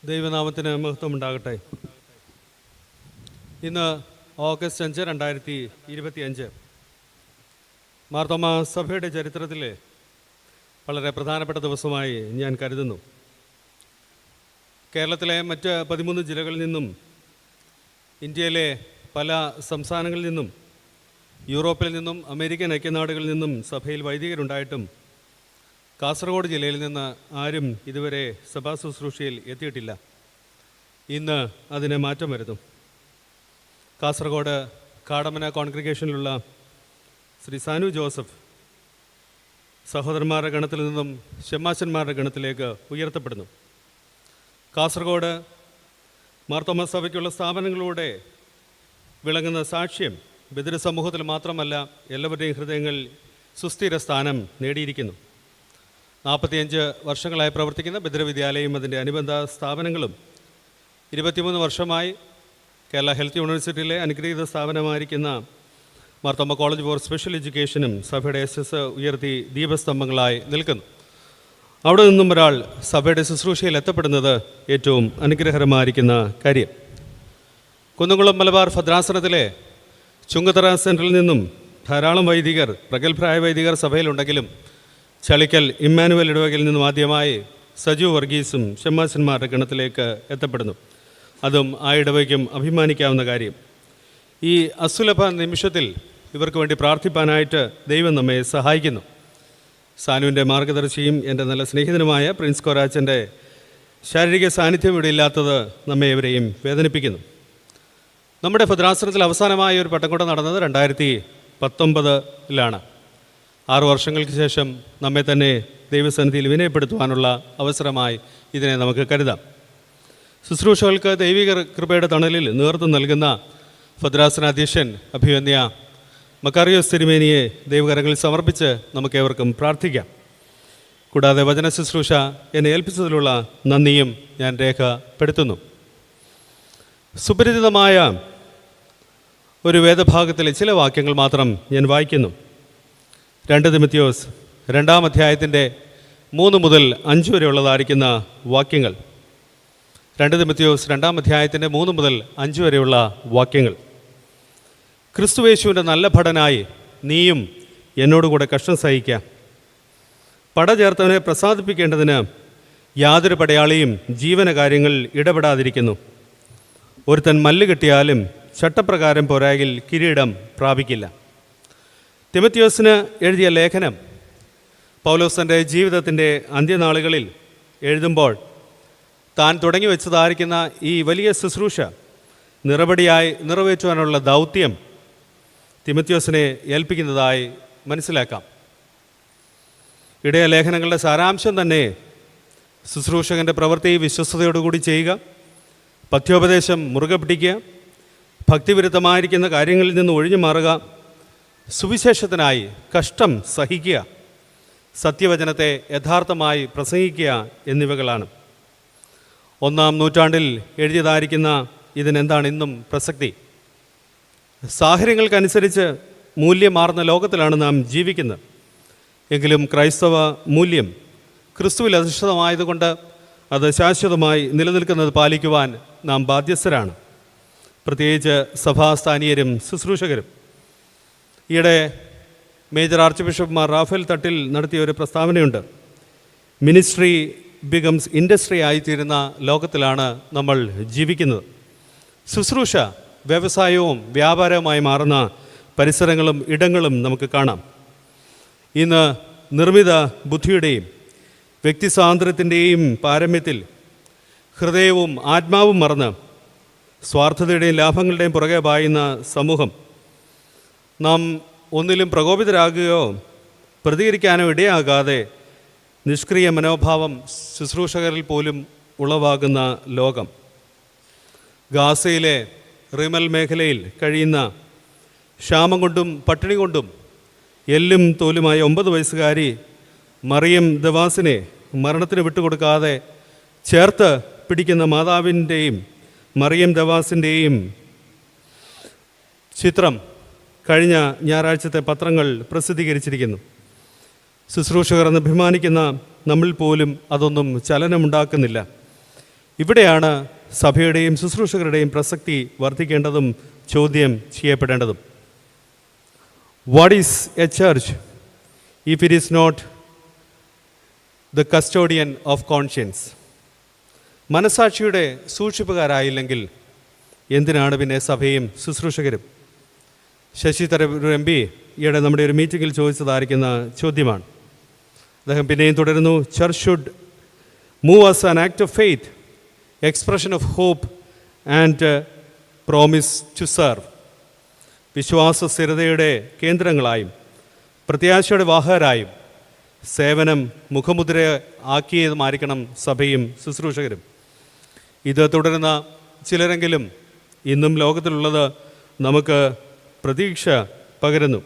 ദൈവനാമത്തിന് മഹത്വമുണ്ടാകട്ടെ. ഇന്ന് ഓഗസ്റ്റ് 5, 2025 മാർത്തോമാ സഭയുടെ ചരിത്രത്തിലെ വളരെ പ്രധാനപ്പെട്ട ദിവസമായി ഞാൻ കരുതുന്നു. കേരളത്തിലെ മറ്റ് 13 ജില്ലകളിൽ നിന്നും, ഇന്ത്യയിലെ പല സംസ്ഥാനങ്ങളിൽ നിന്നും, യൂറോപ്പിൽ നിന്നും, അമേരിക്കൻ ഐക്യനാടുകളിൽ നിന്നും സഭയിൽ വൈദികരുണ്ടായിട്ടും കാസർഗോഡ് ജില്ലയിൽ നിന്ന് ആരും ഇതുവരെ സഭാ ശുശ്രൂഷയിൽ എത്തിയിട്ടില്ല. ഇന്ന് അതിന് മാറ്റം വരുന്നു. കാസർഗോഡ് കാടമന കോൺഗ്രിഗേഷനിലുള്ള ശ്രീ സാനു ജോസഫ് സഹോദരന്മാരുടെ ഗണത്തിൽ നിന്നും ഷെമ്മാശന്മാരുടെ ഗണത്തിലേക്ക് ഉയർത്തപ്പെടുന്നു. കാസർഗോഡ് മാർത്തോമാ സഭയ്ക്കുള്ള സ്ഥാപനങ്ങളിലൂടെ വിളങ്ങുന്ന സാക്ഷ്യം ബദിര സമൂഹത്തിൽ മാത്രമല്ല, എല്ലാവരുടെയും ഹൃദയങ്ങളിൽ സുസ്ഥിര സ്ഥാനം നേടിയിരിക്കുന്നു. 45 വർഷങ്ങളായി പ്രവർത്തിക്കുന്ന ബദിര വിദ്യാലയം അതിൻ്റെ അനുബന്ധ സ്ഥാപനങ്ങളും 23 വർഷമായി കേരള ഹെൽത്ത് യൂണിവേഴ്സിറ്റിയിലെ അനുഗ്രഹീത സ്ഥാപനമായിരിക്കുന്ന മാർത്തോമാ കോളേജ് ഫോർ സ്പെഷ്യൽ എഡ്യൂക്കേഷനും സഭയുടെ SS ഉയർത്തി ദീപസ്തംഭങ്ങളായി നിൽക്കുന്നു. അവിടെ നിന്നും ഒരാൾ സഭയുടെ ശുശ്രൂഷയിൽ എത്തപ്പെടുന്നത് ഏറ്റവും അനുഗ്രഹകരമായിരിക്കുന്ന കാര്യം. കുന്നംകുളം മലബാർ ഭദ്രാസനത്തിലെ ചുങ്കത്തറ സെൻറ്ററിൽ നിന്നും ധാരാളം വൈദികർ, പ്രഗത്ഭരായ വൈദികർ സഭയിലുണ്ടെങ്കിലും ചളിക്കൽ ഇമ്മാനുവൽ ഇടവകയിൽ നിന്നും ആദ്യമായി സജു വർഗീസും ഷെമ്മാശന്മാരുടെ ഗണത്തിലേക്ക് എത്തപ്പെടുന്നു. അതും ആ ഇടവയ്ക്കും അഭിമാനിക്കാവുന്ന കാര്യം. ഈ അസുലഭ നിമിഷത്തിൽ ഇവർക്ക് വേണ്ടി പ്രാർത്ഥിപ്പാനായിട്ട് ദൈവം നമ്മെ സഹായിക്കുന്നു. സാനുവിൻ്റെ മാർഗദർശിയും എൻ്റെ നല്ല സ്നേഹിതനുമായ പ്രിൻസ് കോരാച്ചൻ്റെ ശാരീരിക സാന്നിധ്യം ഇവിടെ ഇല്ലാത്തത് നമ്മെ ഇവരെയും വേദനിപ്പിക്കുന്നു. നമ്മുടെ ഭദ്രാസനത്തിൽ അവസാനമായ ഒരു പട്ടംകൊണ്ട നടന്നത് 2019 6 വർഷങ്ങൾക്ക് ശേഷം നമ്മെ തന്നെ ദൈവസന്നിധിയിൽ വിനയപ്പെടുത്തുവാനുള്ള അവസരമായി ഇതിനെ നമുക്ക് കരുതാം. ശുശ്രൂഷകൾക്ക് ദൈവിക കൃപയുടെ തണലിൽ നേതൃത്വം നൽകുന്ന ഭദ്രാസന അധ്യക്ഷൻ അഭിവന്യ മക്കാറിയോസ് തിരുമേനിയെ ദൈവകരങ്ങളിൽ സമർപ്പിച്ച് നമുക്കേവർക്കും പ്രാർത്ഥിക്കാം. കൂടാതെ വചന ശുശ്രൂഷ എന്നെ ഏൽപ്പിച്ചതിലുള്ള നന്ദിയും ഞാൻ രേഖപ്പെടുത്തുന്നു. സുപരിചിതമായ ഒരു വേദഭാഗത്തിലെ ചില വാക്യങ്ങൾ മാത്രം ഞാൻ വായിക്കുന്നു. 2 തിമോഥെയോസ് 2 അധ്യായത്തിൻ്റെ 3 മുതൽ 5 വരെയുള്ളതായിരിക്കുന്ന വാക്യങ്ങൾ. 2 തിമോഥെയോസ് 2 അധ്യായത്തിൻ്റെ 3 മുതൽ 5 വരെയുള്ള വാക്യങ്ങൾ. ക്രിസ്തുയേശുവിൻ്റെ നല്ല ഭടനായി നീയും എന്നോടുകൂടെ കഷ്ടം സഹിക്കുക. പട ചേർത്തവനെ പ്രസാദിപ്പിക്കേണ്ടതിന് യാതൊരു പടയാളിയും ജീവനകാര്യങ്ങളിൽ ഇടപെടാതിരിക്കുന്നു. ഒരുത്തൻ മല്ല് കിട്ടിയാലും ചട്ടപ്രകാരം പോരായിൽ കിരീടം പ്രാപിക്കില്ല. തിമോഥെയോസിന് എഴുതിയ ലേഖനം പൗലോസ് തൻ്റെ ജീവിതത്തിൻ്റെ അന്ത്യനാളുകളിൽ എഴുതുമ്പോൾ താൻ തുടങ്ങി വെച്ചതായിരിക്കുന്ന ഈ വലിയ ശുശ്രൂഷ നിറപടിയായി നിറവേറ്റുവാനുള്ള ദൗത്യം തിമോഥെയോസിനെ ഏൽപ്പിക്കുന്നതായി മനസ്സിലാക്കാം. ഇടയ ലേഖനങ്ങളുടെ സാരാംശം തന്നെ ശുശ്രൂഷകൻ്റെ പ്രവൃത്തി വിശ്വസ്തയോടുകൂടി ചെയ്യുക, പഥ്യോപദേശം മുറുകെ പിടിക്കുക, ഭക്തിവിരുദ്ധമായിരിക്കുന്ന കാര്യങ്ങളിൽ നിന്ന് ഒഴിഞ്ഞു മാറുക, സുവിശേഷത്തിനായി കഷ്ടം സഹിക്കുക, സത്യവചനത്തെ യഥാർത്ഥമായി പ്രസംഗിക്കുക എന്നിവകളാണ്. 1-ാം നൂറ്റാണ്ടിൽ എഴുതിയതായിരിക്കുന്ന ഇതിനെന്താണ് ഇന്നും പ്രസക്തി? സാഹചര്യങ്ങൾക്കനുസരിച്ച് മൂല്യമാർന്ന ലോകത്തിലാണ് നാം ജീവിക്കുന്നത്. എങ്കിലും ക്രൈസ്തവ മൂല്യം ക്രിസ്തുവിൽ അധിഷ്ഠിതമായതുകൊണ്ട് അത് ശാശ്വതമായി നിലനിൽക്കുന്നത് പാലിക്കുവാൻ നാം ബാധ്യസ്ഥരാണ്, പ്രത്യേകിച്ച് സഭാസ്ഥാനീയരും ശുശ്രൂഷകരും. ഈയിടെ major archbishop Mar Raphael Thattil നടത്തിയ ഒരു പ്രസ്താവനയുണ്ട്. മിനിസ്ട്രി ബിക്കംസ് ഇൻഡസ്ട്രി ആയിത്തീരുന്ന ലോകത്തിലാണ് നമ്മൾ ജീവിക്കുന്നത്. ശുശ്രൂഷ വ്യവസായവും വ്യാപാരവുമായി മാറുന്ന പരിസരങ്ങളും ഇടങ്ങളും നമുക്ക് കാണാം. ഇന്ന് നിർമ്മിത ബുദ്ധിയുടെയും വ്യക്തിസ്വാതന്ത്ര്യത്തിൻ്റെയും പാരമ്യത്തിൽ ഹൃദയവും ആത്മാവും മറന്ന് സ്വാർത്ഥതയുടെയും ലാഭങ്ങളുടെയും പുറകെ പായുന്ന സമൂഹം. നാം ഒന്നിലും പ്രകോപിതരാകുകയോ പ്രതികരിക്കാനോ ഇടയാകാതെ നിഷ്ക്രിയ മനോഭാവം ശുശ്രൂഷകരിൽ പോലും ഉളവാകുന്ന ലോകം. ഗാസയിലെ റിമൽ മേഖലയിൽ കഴിയുന്ന ക്ഷാമം കൊണ്ടും പട്ടിണി കൊണ്ടും എല്ലും തോലുമായ 9 വയസ്സുകാരി മറിയം ദവാസിനെ മരണത്തിന് വിട്ടുകൊടുക്കാതെ ചേർത്ത് പിടിക്കുന്ന മാതാവിൻ്റെയും മറിയം ദവാസിൻ്റെയും ചിത്രം കഴിഞ്ഞ ഞായറാഴ്ചത്തെ പത്രങ്ങൾ പ്രസിദ്ധീകരിച്ചിരിക്കുന്നു. ശുശ്രൂഷകർ എന്ന് അഭിമാനിക്കുന്ന നമ്മിൽ പോലും അതൊന്നും ചലനമുണ്ടാക്കുന്നില്ല. ഇവിടെയാണ് സഭയുടെയും ശുശ്രൂഷകരുടെയും പ്രസക്തി വർദ്ധിക്കേണ്ടതും ചോദ്യം ചെയ്യപ്പെടേണ്ടതും. What is a church if it is not the custodian of conscience? മനസാക്ഷിയുടെ സൂക്ഷിപ്പുകാരായില്ലെങ്കിൽ എന്തിനാണ് പിന്നെ സഭയും ശുശ്രൂഷകരും? ശശി തരൂർ എം പി ഈയിടെ നമ്മുടെ ഒരു മീറ്റിങ്ങിൽ ചോദിച്ചതായിരിക്കുന്ന ചോദ്യമാണ്. അദ്ദേഹം പിന്നെയും തുടരുന്നു. Church should move as an act of faith, expression of hope and promise to serve. വിശ്വാസ സ്ഥിരതയുടെ കേന്ദ്രങ്ങളായും പ്രത്യാശയുടെ വാഹകരായും സേവനം മുഖമുദ്ര ആക്കിയതുമായിരിക്കണം സഭയും ശുശ്രൂഷകരും. ഇത് തുടരുന്ന ചിലരെങ്കിലും ഇന്നും ലോകത്തിലുള്ളത് നമുക്ക് പ്രതീക്ഷ പകരുന്നു.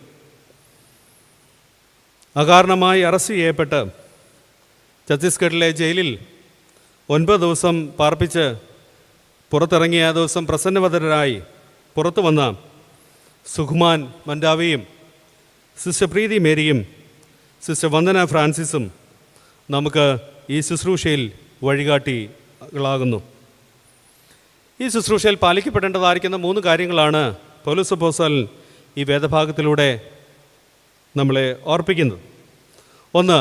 അകാരണമായി അറസ്റ്റ് ചെയ്യപ്പെട്ട് ഛത്തീസ്ഗഡിലെ ജയിലിൽ 9 ദിവസം പാർപ്പിച്ച് പുറത്തിറങ്ങിയ ദിവസം പ്രസന്നവദരായി പുറത്തു വന്ന സുഖ്മാൻ മൻഡാവിയും സിസ്റ്റർ പ്രീതി മേരിയും സിസ്റ്റർ വന്ദന ഫ്രാൻസിസും നമുക്ക് ഈ ശുശ്രൂഷയിൽ വഴികാട്ടികളാകുന്നു. ഈ ശുശ്രൂഷയിൽ പാലിക്കപ്പെടേണ്ടതായിരിക്കുന്ന 3 കാര്യങ്ങളാണ് പൗലോസ് അപ്പോസ്തലൻ ഈ വേദഭാഗത്തിലൂടെ നമ്മളെ ഓർപ്പിക്കുന്നത്. 1,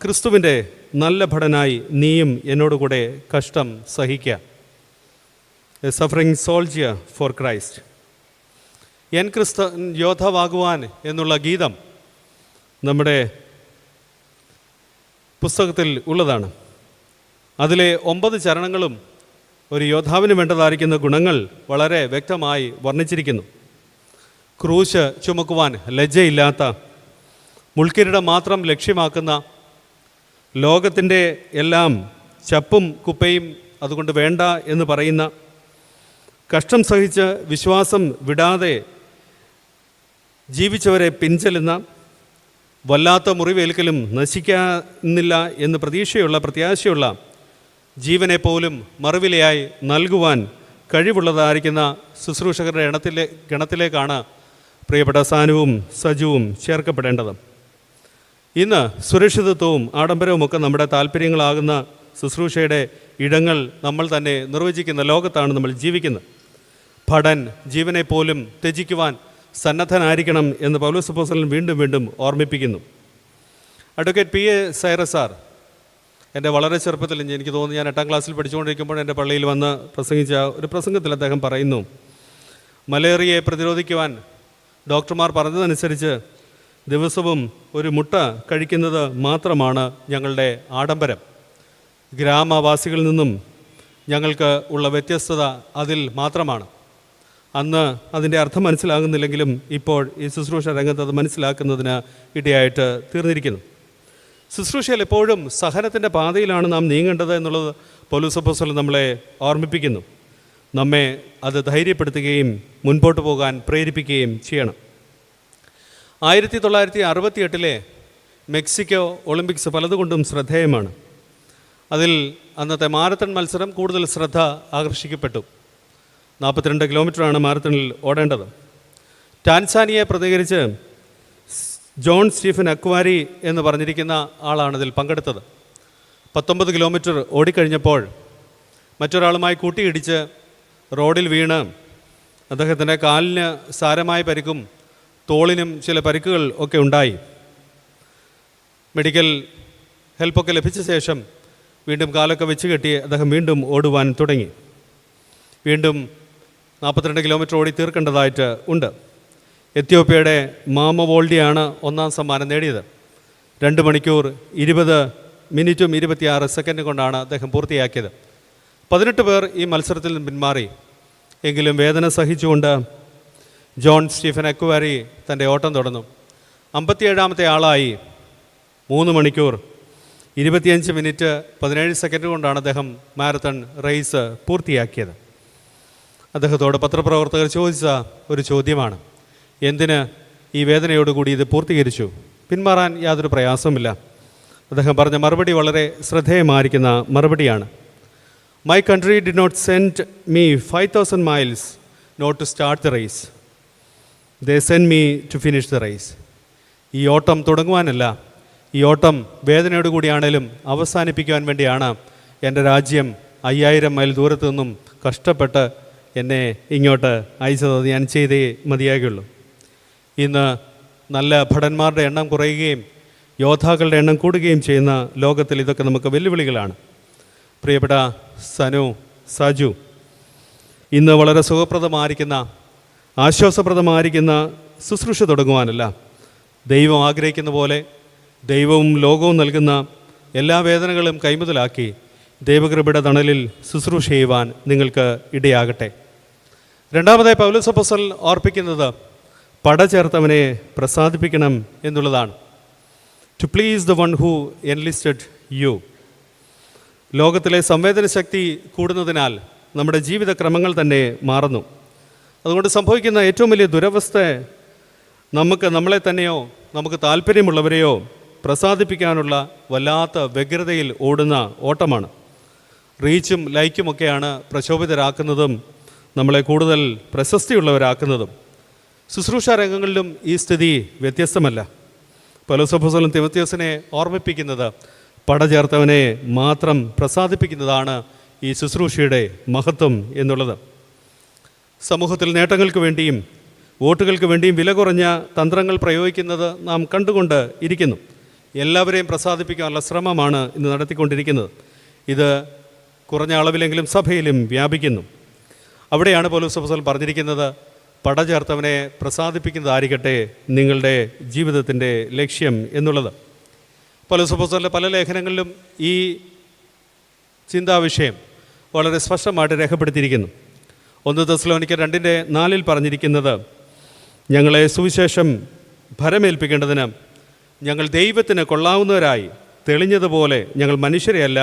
ക്രിസ്തുവിൻ്റെ നല്ല ഭടനായി നീയും എന്നോടുകൂടെ കഷ്ടം സഹിക്കുക. A suffering soldier for Christ. എൻ ക്രിസ്തൻ യോദ്ധാവാകുവാൻ എന്നുള്ള ഗീതം നമ്മുടെ പുസ്തകത്തിൽ ഉള്ളതാണ്. അതിലെ 9 ചരണങ്ങളും ഒരു യോദ്ധാവിന് വേണ്ടതായിരിക്കുന്ന ഗുണങ്ങൾ വളരെ വ്യക്തമായി വർണ്ണിച്ചിരിക്കുന്നു. ക്രൂശ് ചുമക്കുവാൻ ലജ്ജയില്ലാത്ത, മുൾക്കിരീടം മാത്രം ലക്ഷ്യമാക്കുന്ന, ലോകത്തിൻ്റെ എല്ലാം ചപ്പും കുപ്പയും അതുകൊണ്ട് വേണ്ട എന്ന് പറയുന്ന, കഷ്ടം സഹിച്ച് വിശ്വാസം വിടാതെ ജീവിച്ചവരെ പിൻചെല്ലുന്ന, വല്ലാത്ത മുറിവേൽക്കലും നശിക്കുന്നില്ല എന്ന് പ്രത്യാശയുള്ള ജീവനെ പോലും മറുവിലയായി നൽകുവാൻ കഴിവുള്ളതായിരിക്കുന്ന ശുശ്രൂഷകരുടെ ഗണത്തിലേക്കാണ് പ്രിയപ്പെട്ട സാനുവും സജുവും ചേർക്കപ്പെടേണ്ടത്. ഇന്ന് സുരക്ഷിതത്വവും ആഡംബരവുമൊക്കെ നമ്മുടെ താല്പര്യങ്ങളാകുന്ന ശുശ്രൂഷയുടെ ഇടങ്ങൾ നമ്മൾ തന്നെ നിർവചിക്കുന്ന ലോകത്താണ് നമ്മൾ ജീവിക്കുന്നത്. ഭടൻ ജീവനെ പോലും ത്യജിക്കുവാൻ സന്നദ്ധനായിരിക്കണം എന്ന് പൗലോസ് അപ്പോസ്തലൻ വീണ്ടും വീണ്ടും ഓർമ്മിപ്പിക്കുന്നു. Advocate P A Cyrus sir എൻ്റെ വളരെ ചെറുപ്പത്തിൽ, എനിക്ക് തോന്നുന്നു ഞാൻ 8ാം ക്ലാസ്സിൽ പഠിച്ചുകൊണ്ടിരിക്കുമ്പോൾ എൻ്റെ പള്ളിയിൽ വന്ന് പ്രസംഗിച്ച ഒരു പ്രസംഗത്തിൽ അദ്ദേഹം പറയുന്നു, മലേറിയയെ പ്രതിരോധിക്കുവാൻ ഡോക്ടർമാർ പറഞ്ഞതനുസരിച്ച് ദിവസവും ഒരു മുട്ട കഴിക്കുന്നത് മാത്രമാണ് ഞങ്ങളുടെ ആഡംബരം. ഗ്രാമവാസികളിൽ നിന്നും ഞങ്ങൾക്ക് ഉള്ള വ്യത്യസ്തത അതിൽ മാത്രമാണ്. അന്ന് അതിൻ്റെ അർത്ഥം മനസ്സിലാകുന്നില്ലെങ്കിലും ഇപ്പോൾ ഈ ശുശ്രൂഷ രംഗത്ത് അത് മനസ്സിലാക്കുന്നതിന് ഇടയായിട്ട് തീർന്നിരിക്കുന്നു. ശുശ്രൂഷയിൽ എപ്പോഴും സഹനത്തിൻ്റെ പാതയിലാണ് നാം നീങ്ങേണ്ടത് എന്നുള്ളത് പൗലോസ് അപ്പോസ്തലൻ നമ്മളെ ഓർമ്മിപ്പിക്കുന്നു. നമ്മെ അത് ധൈര്യപ്പെടുത്തുകയും മുൻപോട്ട് പോകാൻ പ്രേരിപ്പിക്കുകയും ചെയ്യണം. 1968 മെക്സിക്കോ ഒളിമ്പിക്സ് പലതുകൊണ്ടും ശ്രദ്ധേയമാണ്. അതിൽ അന്നത്തെ മാരത്തൺ മത്സരം കൂടുതൽ ശ്രദ്ധ ആകർഷിക്കപ്പെട്ടു. 42 കിലോമീറ്ററാണ് മാരത്തണിൽ ഓടേണ്ടത്. ടാൻസാനിയയെ പ്രതികരിച്ച് ജോൺ സ്റ്റീഫൻ അക്വാരി എന്ന് പറഞ്ഞിരിക്കുന്ന ആളാണിതിൽ പങ്കെടുത്തത്. 19 കിലോമീറ്റർ ഓടിക്കഴിഞ്ഞപ്പോൾ മറ്റൊരാളുമായി കൂട്ടിയിടിച്ച് റോഡിൽ വീണ് അദ്ദേഹത്തിൻ്റെ കാലിന് സാരമായ പരിക്കും തോളിനും ചില പരിക്കുകൾ ഒക്കെ ഉണ്ടായി. മെഡിക്കൽ ഹെൽപ്പൊക്കെ ലഭിച്ച ശേഷം വീണ്ടും കാലൊക്കെ വെച്ച് കെട്ടി അദ്ദേഹം വീണ്ടും ഓടുവാൻ തുടങ്ങി. വീണ്ടും 42 കിലോമീറ്റർ ഓടി തീർക്കേണ്ടതായിട്ട് ഉണ്ട്. എത്യോപ്യയുടെ മാമ വോൾഡിയാണ് 1ാം സമ്മാനം നേടിയത്. 2 മണിക്കൂർ 20 മിനിറ്റും 26 സെക്കൻഡും കൊണ്ടാണ് അദ്ദേഹം പൂർത്തിയാക്കിയത്. 18 പേർ ഈ മത്സരത്തിൽ നിന്ന് പിന്മാറി. എങ്കിലും വേദന സഹിച്ചുകൊണ്ട് ജോൺ സ്റ്റീഫൻ അക്വാരി തൻ്റെ ഓട്ടം തുടർന്നു. 57ാമത്തെ ആളായി 3 മണിക്കൂർ 25 മിനിറ്റ് 17 സെക്കൻഡ് കൊണ്ടാണ് അദ്ദേഹം മാരത്തൺ റേസ് പൂർത്തിയാക്കിയത്. അദ്ദേഹത്തോട് പത്രപ്രവർത്തകർ ചോദിച്ച ഒരു ചോദ്യമാണ്, എന്തിന് ഈ വേദനയോടുകൂടി ഇത് പൂർത്തീകരിച്ചു? പിന്മാറാൻ യാതൊരു പ്രയാസവുമില്ല. അദ്ദേഹം പറഞ്ഞ മറുപടി വളരെ ശ്രദ്ധേയമായിരിക്കുന്ന മറുപടിയാണ്. My country did not send me 5000 miles not to start the race, they send me to finish the race. ഈ ഓട്ടം തുടങ്ങുവാനല്ല, ഈ ഓട്ടം വേദനയോടുകൂടിയാണേലും അവസാനിപ്പിക്കുവാൻ വേണ്ടിയാണ് എൻ്റെ രാജ്യം 5000 മൈൽ ദൂരത്തു നിന്നും കഷ്ടപ്പെട്ട് എന്നെ ഇങ്ങോട്ട് അയച്ചത് ഞാൻ ചെയ്തേ മതിയാകുള്ളൂ. ഇന്ന് നല്ല ഭടന്മാരുടെ എണ്ണം കുറയുകയും യോദ്ധാക്കളുടെ എണ്ണം കൂടുകയും ചെയ്യുന്ന ലോകത്തിൽ ഇതൊക്കെ നമുക്ക് വെല്ലുവിളികളാണ്. പ്രിയപ്പെട്ട സാജു, ഇന്ന് വളരെ സുഖപ്രദമായിരിക്കുന്ന ആശ്വാസപ്രദമായിരിക്കുന്ന ശുശ്രൂഷ തുടങ്ങുവാനല്ല, ദൈവം ആഗ്രഹിക്കുന്ന പോലെ ദൈവവും ലോകവും നൽകുന്ന എല്ലാ വേദനകളും കൈമുതലാക്കി ദൈവകൃപയുടെ തണലിൽ ശുശ്രൂഷ ചെയ്യുവാൻ നിങ്ങൾക്ക് ഇടയാകട്ടെ. രണ്ടാമതായി പൗലോസ് അപ്പോസ്തലൻ ഓർപ്പിക്കുന്നത് പട ചേർത്തവനെ പ്രസാദിപ്പിക്കണം എന്നുള്ളതാണ്. To please the one who enlisted you. ലോകത്തിലെ സംവേദനശക്തി കൂടുന്നതിനാൽ നമ്മുടെ ജീവിതക്രമങ്ങൾ തന്നെ മാറുന്നു. അതുകൊണ്ട് സംഭവിക്കുന്ന ഏറ്റവും വലിയ ദുരവസ്ഥ നമ്മളെ തന്നെയോ നമുക്ക് താല്പര്യമുള്ളവരെയോ പ്രസാദിപ്പിക്കാനുള്ള വല്ലാത്ത വ്യഗ്രതയിൽ ഓടുന്ന ഓട്ടമാണ്. റീച്ചും ലൈക്കുമൊക്കെയാണ് പ്രശോഭിതരാക്കുന്നതും നമ്മളെ കൂടുതൽ പ്രശസ്തിയുള്ളവരാക്കുന്നതും. ശുശ്രൂഷ രംഗങ്ങളിലും ഈ സ്ഥിതി വ്യത്യസ്തമല്ല. പൗലോസ് അപ്പോസ്തലൻ തിമോഥെയോസിനെ ഓർമ്മിപ്പിക്കുന്നത് പട ചേർത്തവനെ മാത്രം പ്രസാദിപ്പിക്കുന്നതാണ് ഈ ശുശ്രൂഷയുടെ മഹത്വം എന്നുള്ളത്. സമൂഹത്തിൽ നേട്ടങ്ങൾക്ക് വേണ്ടിയും വോട്ടുകൾക്ക് വേണ്ടിയും വില കുറഞ്ഞ തന്ത്രങ്ങൾ പ്രയോഗിക്കുന്നത് നാം കണ്ടുകൊണ്ട് ഇരിക്കുന്നു. എല്ലാവരെയും പ്രസാദിപ്പിക്കാനുള്ള ശ്രമമാണ് ഇന്ന് നടത്തിക്കൊണ്ടിരിക്കുന്നത്. ഇത് കുറഞ്ഞ അളവിലെങ്കിലും സഭയിലും വ്യാപിക്കുന്നു. അവിടെയാണ് പൗലോസ് അപ്പോസ്തലൻ പറഞ്ഞിരിക്കുന്നത്, പട ചേർത്തവനെ പ്രസാദിപ്പിക്കുന്നതായിരിക്കട്ടെ നിങ്ങളുടെ ജീവിതത്തിൻ്റെ ലക്ഷ്യം എന്നുള്ളത്. പൗലോസ് അപ്പോസ്തലൻ്റെ പല ലേഖനങ്ങളിലും ഈ ചിന്താവിഷയം വളരെ സ്പഷ്ടമായിട്ട് രേഖപ്പെടുത്തിയിരിക്കുന്നു. 1 തെസ്സലോനിക്കർ 2:4 പറഞ്ഞിരിക്കുന്നത്, ഞങ്ങളെ സുവിശേഷം ഭരമേൽപ്പിക്കേണ്ടതിന് ഞങ്ങൾ ദൈവത്തിന് കൊള്ളാവുന്നവരായി തെളിഞ്ഞതുപോലെ ഞങ്ങൾ മനുഷ്യരെയല്ല,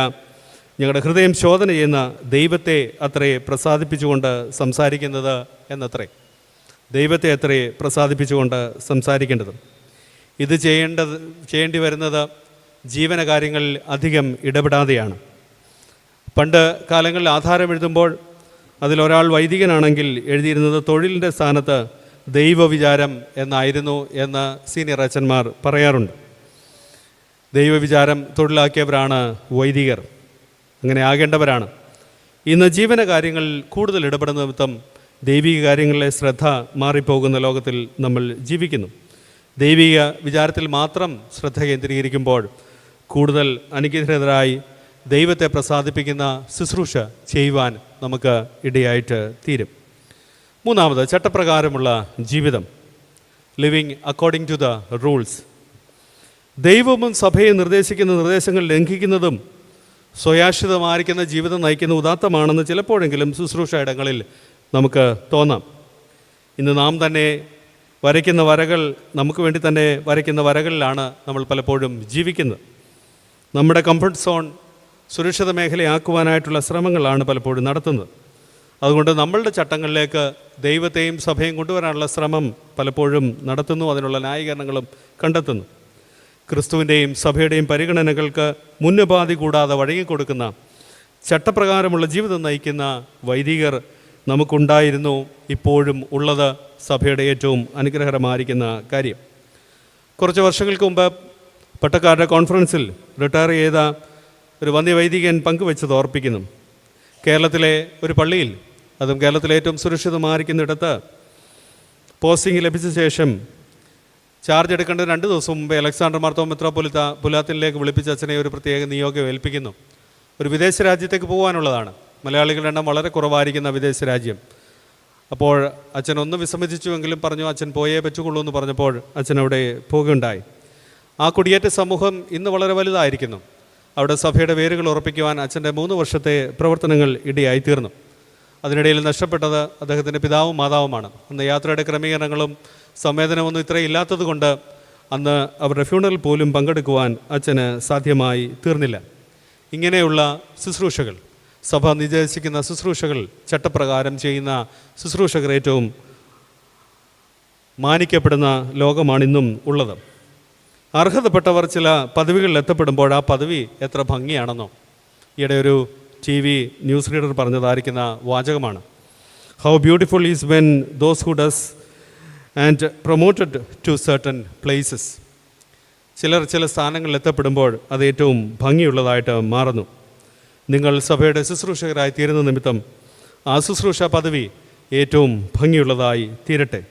ഞങ്ങളുടെ ഹൃദയം ശോധന ചെയ്യുന്ന ദൈവത്തെ അത്രേ പ്രസാദിപ്പിച്ചുകൊണ്ട് സംസാരിക്കുന്നത് എന്നത്രേ. ദൈവത്തെ അത്രേ പ്രസാദിപ്പിച്ചുകൊണ്ട് സംസാരിക്കേണ്ടത്. ഇത് ചെയ്യേണ്ടി വരുന്നത് ജീവനകാര്യങ്ങളിൽ അധികം ഇടപെടാതെയാണ്. പണ്ട് കാലങ്ങളിൽ ആധാരം എഴുതുമ്പോൾ അതിലൊരാൾ വൈദികനാണെങ്കിൽ എഴുതിയിരുന്നത് തൊഴിലിൻ്റെ സ്ഥാനത്ത് ദൈവവിചാരം എന്നായിരുന്നു എന്ന് സീനിയർ അച്ഛന്മാർ പറയാറുണ്ട്. ദൈവവിചാരം തൊഴിലാക്കിയവരാണ് വൈദികർ, അങ്ങനെ ആകേണ്ടവരാണ്. ഇന്ന് ജീവനകാര്യങ്ങളിൽ കൂടുതൽ ഇടപെടുന്ന നിമിത്തം ദൈവിക കാര്യങ്ങളിലെ ശ്രദ്ധ മാറിപ്പോകുന്ന ലോകത്തിൽ നമ്മൾ ജീവിക്കുന്നു. ദൈവിക വിചാരത്തിൽ മാത്രം ശ്രദ്ധ കേന്ദ്രീകരിക്കുമ്പോൾ കൂടുതൽ അനുഗ്രഹീതരായി ദൈവത്തെ പ്രസാദിപ്പിക്കുന്ന ശുശ്രൂഷ ചെയ്യുവാൻ നമുക്ക് ഇടയായിട്ട് തീരും. മൂന്നാമത്, ചട്ടപ്രകാരമുള്ള ജീവിതം, living according to the rules. ദൈവവും സഭയെ നിർദ്ദേശിക്കുന്ന നിർദ്ദേശങ്ങൾ ലംഘിക്കുന്നതും സ്വയാശ്രിതമായിരിക്കുന്ന ജീവിതം നയിക്കുന്ന ഉദാത്തമാണെന്ന് ചിലപ്പോഴെങ്കിലും ശുശ്രൂഷ ഇടങ്ങളിൽ നമുക്ക് തോന്നാം. ഇന്ന് നാം തന്നെ വരയ്ക്കുന്ന വരകൾ, നമുക്ക് വേണ്ടി തന്നെ വരയ്ക്കുന്ന വരകളിലാണ് നമ്മൾ പലപ്പോഴും ജീവിക്കുന്നത്. നമ്മുടെ കംഫർട്ട് സോൺ സുരക്ഷിത മേഖലയാക്കുവാനായിട്ടുള്ള ശ്രമങ്ങളാണ് പലപ്പോഴും നടത്തുന്നത്. അതുകൊണ്ട് നമ്മളുടെ ചട്ടങ്ങളിലേക്ക് ദൈവത്തെയും സഭയും കൊണ്ടുവരാനുള്ള ശ്രമം പലപ്പോഴും നടത്തുന്നു, അതിനുള്ള ന്യായീകരണങ്ങളും കണ്ടെത്തുന്നു. ക്രിസ്തുവിൻ്റെയും സഭയുടെയും പരിഗണനകൾക്ക് മുന്നുപാധി കൂടാതെ വഴങ്ങിക്കൊടുക്കുന്ന ചട്ടപ്രകാരമുള്ള ജീവിതം നയിക്കുന്ന വൈദികർ നമുക്കുണ്ടായിരുന്നു, ഇപ്പോഴും ഉള്ളത് സഭയുടെ ഏറ്റവും അനുഗ്രഹകരമായിരിക്കുന്ന കാര്യം. കുറച്ച് വർഷങ്ങൾക്ക് മുമ്പ് പട്ടക്കാരുടെ കോൺഫറൻസിൽ റിട്ടയർ ചെയ്ത ഒരു വന്യവൈദികൻ പങ്കുവെച്ചത് ഓർപ്പിക്കുന്നു. കേരളത്തിലെ ഒരു പള്ളിയിൽ, അതും കേരളത്തിലെ ഏറ്റവും സുരക്ഷിതമായിരിക്കുന്നിടത്ത് പോസ്റ്റിംഗ് ലഭിച്ച ശേഷം ചാർജ് എടുക്കേണ്ട 2 ദിവസം മുമ്പേ അലക്സാണ്ടർ മാർത്തോമാ മെത്രാപ്പൊലീത്ത പുലാത്തിനിലേക്ക് വിളിപ്പിച്ച അച്ഛനെ ഒരു പ്രത്യേക നിയോഗം ഏൽപ്പിക്കുന്നു. ഒരു വിദേശ രാജ്യത്തേക്ക് പോകാനുള്ളതാണ്. മലയാളികളുടെ എണ്ണം വളരെ കുറവായിരിക്കുന്ന വിദേശ രാജ്യം. അപ്പോൾ അച്ഛൻ ഒന്ന് വിസമ്മതിച്ചുവെങ്കിലും പറഞ്ഞു അച്ഛൻ പോയേ പറ്റുകയുള്ളൂ എന്ന് പറഞ്ഞപ്പോൾ അച്ഛൻ അവിടെ പോകുകയുണ്ടായി. ആ കുടിയേറ്റ സമൂഹം ഇന്ന് വളരെ വലുതായിരിക്കുന്നു. അവിടെ സഭയുടെ വേരുകൾ ഉറപ്പിക്കുവാൻ അച്ഛൻ്റെ 3 വർഷത്തെ പ്രവർത്തനങ്ങൾ ഇടയായിത്തീർന്നു. അതിനിടയിൽ നഷ്ടപ്പെട്ടത് അദ്ദേഹത്തിൻ്റെ പിതാവും മാതാവുമാണ്. അന്ന് യാത്രയുടെ ക്രമീകരണങ്ങളും സംവേദനമൊന്നും ഇത്രയും ഇല്ലാത്തത് കൊണ്ട് അന്ന് അവരുടെ ഫ്യൂണറൽ പോലും പങ്കെടുക്കുവാൻ അച്ഛന് സാധ്യമായി തീർന്നില്ല. ഇങ്ങനെയുള്ള ശുശ്രൂഷകൾ, സഭ നിർദ്ദേശിക്കുന്ന ശുശ്രൂഷകൾ ചട്ടപ്രകാരം ചെയ്യുന്ന ശുശ്രൂഷകർ ഏറ്റവും മാനിക്കപ്പെടുന്ന ലോകമാണിന്നും ഉള്ളത്. അർഹതപ്പെട്ടവർ ചില പദവികളിൽ എത്തപ്പെടുമ്പോൾ ആ പദവി എത്ര ഭംഗിയാണെന്നോ ഈയിടെ ഒരു TV ന്യൂസ് റീഡർ പറഞ്ഞതായിരിക്കുന്ന വാചകമാണ്. How beautiful is when those who does and promoted to certain places. ചിലർ ചില സ്ഥാനങ്ങളിൽ എത്തപ്പെടുമ്പോൾ അത് ഏറ്റവും ഭംഗിയുള്ളതായിട്ട് മാറുന്നു. നിങ്ങൾ സഭയുടെ ശുശ്രൂഷകരായി തീരുന്ന നിമിത്തം ആ ശുശ്രൂഷ പദവി ഏറ്റവും ഭംഗിയുള്ളതായി തീരട്ടെ.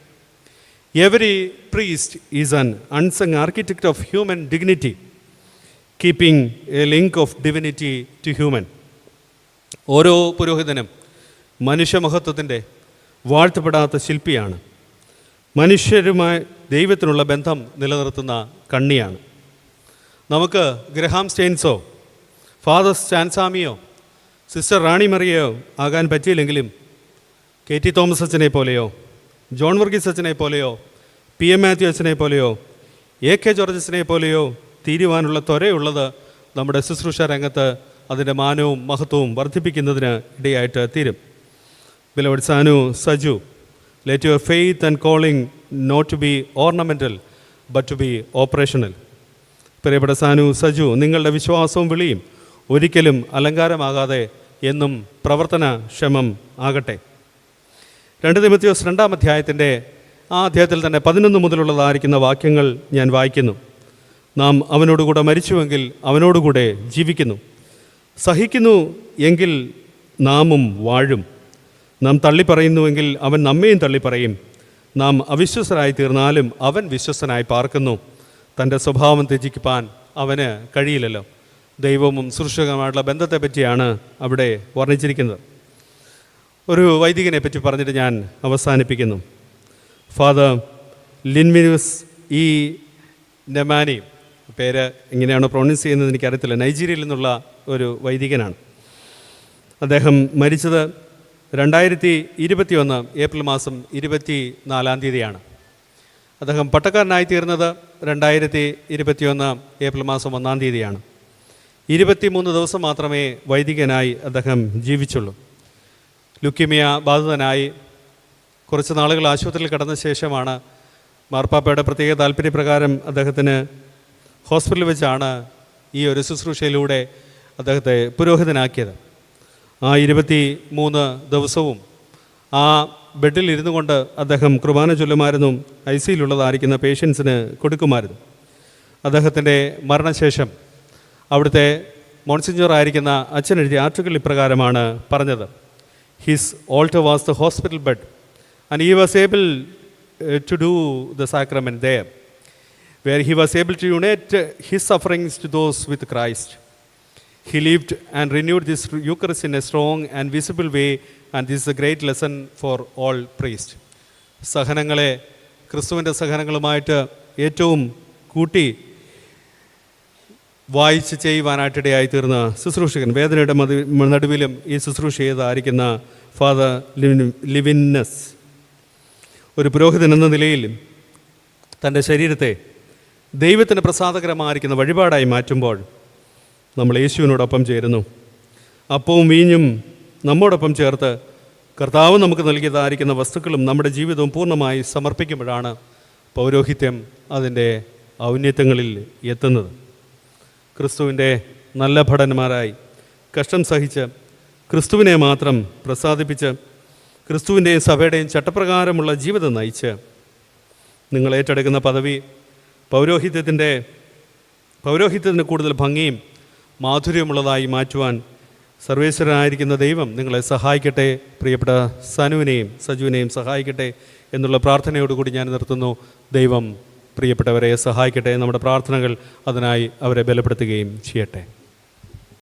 Every priest is an unsung architect of human dignity, keeping a link of divinity to human. ഓരോ പുരോഹിതനും മനുഷ്യമഹത്വത്തിൻ്റെ വാഴ്ത്തപ്പെടാത്ത ശില്പിയാണ്. മനുഷ്യരുമായി ദൈവത്തിനുള്ള ബന്ധം നിലനിർത്തുന്ന കണ്ണിയാണ്. നമുക്ക് ഗ്രഹാം സ്റ്റെയിൻസോ ഫാദർ സ്റ്റാൻസാമിയോ സിസ്റ്റർ റാണി മറിയയോ ആകാൻ പറ്റിയില്ലെങ്കിലും കെ ടി തോമസ് അച്ഛനെ പോലെയോ ജോൺ വർഗീസ് അച്ഛനെ പോലെയോ പി എം മാത്യു അച്ഛനെ പോലെയോ എ കെ ജോർജ് അച്ഛനെ പോലെയോ തീരുവാനുള്ള ത്വരയുള്ളത് നമ്മുടെ ശുശ്രൂഷ രംഗത്ത് അതിൻ്റെ മാനവും മഹത്വവും വർദ്ധിപ്പിക്കുന്നതിന് ഇടയായിട്ട് തീരും. Beloved Sanu Saju, let your faith and calling not to be ornamental but to be operational. പ്രിയപ്പെട്ട സാനു സജു, നിങ്ങളുടെ വിശ്വാസവും വിളിയും ഒരിക്കലും അലങ്കാരമാകാതെ എന്നും പ്രവർത്തനക്ഷമം ആകട്ടെ. 2 തിമോത്തിയോസ് 2-ാം അധ്യായത്തിൻ്റെ ആ അധ്യായത്തിൽ തന്നെ 11 മുതലുള്ളതായിരിക്കുന്ന വാക്യങ്ങൾ ഞാൻ വായിക്കുന്നു. നാം അവനോടുകൂടെ മരിച്ചുവെങ്കിൽ അവനോടുകൂടെ ജീവിക്കുന്നു, സഹിക്കുന്നു എങ്കിൽ നാമും വാഴും. നാം തള്ളിപ്പറയുന്നുവെങ്കിൽ അവൻ നമ്മയും തള്ളിപ്പറയും. നാം അവിശ്വസരായി തീർന്നാലും അവൻ വിശ്വസ്തനായി പാർക്കുന്നു. തൻ്റെ സ്വഭാവം ത്യജിക്കുവാൻ അവന് കഴിയില്ലല്ലോ. ദൈവവും സൃഷ്ടികമായിട്ടുള്ള ബന്ധത്തെ പറ്റിയാണ് അവിടെ വർണ്ണിച്ചിരിക്കുന്നത്. ഒരു വൈദികനെ പറ്റി പറഞ്ഞിട്ട് ഞാൻ അവസാനിപ്പിക്കുന്നു. ഫാദർ ലിൻമിനുസ് ഇ നെമാനി, പേര് എങ്ങനെയാണ് പ്രൊണൗൺസ് ചെയ്യുന്നത് എനിക്കറിയത്തില്ല, നൈജീരിയയിൽ നിന്നുള്ള ഒരു വൈദികനാണ്. അദ്ദേഹം മരിച്ചത് 2021 ഏപ്രിൽ മാസം 24-ാം തീയതിയാണ്. അദ്ദേഹം പട്ടക്കാരനായി തീർന്നത് 2021 ഏപ്രിൽ മാസം 1-ാം തീയതിയാണ്. 23 ദിവസം മാത്രമേ വൈദികനായി അദ്ദേഹം ജീവിച്ചുള്ളൂ. ലുക്കീമിയ ബാധിതനായി കുറച്ച് നാളുകൾ ആശുപത്രിയിൽ കിടന്ന ശേഷമാണ് മാർപ്പാപ്പയുടെ പ്രത്യേക താല്പര്യപ്രകാരം അദ്ദേഹത്തിന് ഹോസ്പിറ്റലിൽ വെച്ചാണ് ഈ ഒരു ശുശ്രൂഷയിലൂടെ അദ്ദേഹത്തെ പുരോഹിതനാക്കിയത്. ആ 23 ദിവസവും ആ ബെഡിൽ ഇരുന്നു കൊണ്ട് അദ്ദേഹം കുർബാന ചൊല്ലുമായിരുന്നു, ICUയിലുള്ളതായിരിക്കുന്ന പേഷ്യൻസിന് കൊടുക്കുമായിരുന്നു. അദ്ദേഹത്തിൻ്റെ മരണശേഷം അവിടുത്തെ മോൺസിഞ്ഞോർ ആയിരിക്കുന്ന അച്ഛൻ എഴുതിയ ആർട്ടിക്കിൾ ഇപ്രകാരമാണ് പറഞ്ഞത്: his altar was the hospital bed and he was able to do the sacrament there, where he was able to unite his sufferings to those with Christ. He lived and renewed this Eucharist in a strong and visible way, and this is a great lesson for all priests. സഹനങ്ങളെ ക്രിസ്തുവിൻ്റെ സഹനങ്ങളുമായിട്ട് ഏറ്റവും കൂട്ടി വായിച്ച് ചെയ്യുവാനായിട്ടിടയായി തീർന്ന ശുശ്രൂഷകൻ, വേദനയുടെ നടുവിലും ഈ ശുശ്രൂഷ ചെയ്തായിരിക്കുന്ന ഫാദർ ലിവിന്നസ്, ഒരു പുരോഹിതൻ എന്ന നിലയിൽ തൻ്റെ ശരീരത്തെ ദൈവത്തിന് പ്രസാദകരമായിരിക്കുന്ന വഴിപാടായി മാറ്റുമ്പോൾ നമ്മൾ യേശുവിനോടൊപ്പം ചേരുന്നു. അപ്പവും വീഞ്ഞും നമ്മോടൊപ്പം ചേർത്ത് കർത്താവ് നമുക്ക് നൽകിയതായിരിക്കുന്ന വസ്തുക്കളും നമ്മുടെ ജീവിതവും പൂർണ്ണമായി സമർപ്പിക്കുമ്പോഴാണ് പൗരോഹിത്യം അതിൻ്റെ ഔന്നത്യങ്ങളിൽ എത്തുന്നത്. ക്രിസ്തുവിൻ്റെ നല്ല ഭടന്മാരായി കഷ്ടം സഹിച്ച് ക്രിസ്തുവിനെ മാത്രം പ്രസാദിപ്പിച്ച് ക്രിസ്തുവിൻ്റെയും സഭയുടെയും ചട്ടപ്രകാരമുള്ള ജീവിതം നയിച്ച് നിങ്ങൾ ഏറ്റെടുക്കുന്ന പദവി പൗരോഹിത്യത്തിന് കൂടുതൽ ഭംഗിയും മാധുര്യമുള്ളതായി മാറ്റുവാൻ സർവേശ്വരനായിരിക്കുന്ന ദൈവം നിങ്ങളെ സഹായിക്കട്ടെ. പ്രിയപ്പെട്ട സനുവിനെയും സജുവിനെയും സഹായിക്കട്ടെ എന്നുള്ള പ്രാർത്ഥനയോടുകൂടി ഞാൻ നിർത്തുന്നു. ദൈവം പ്രിയപ്പെട്ടവരെ സഹായിക്കട്ടെ. നമ്മുടെ പ്രാർത്ഥനകൾ അതിനായി അവരെ ബലപ്പെടുത്തുകയും ചെയ്യട്ടെ.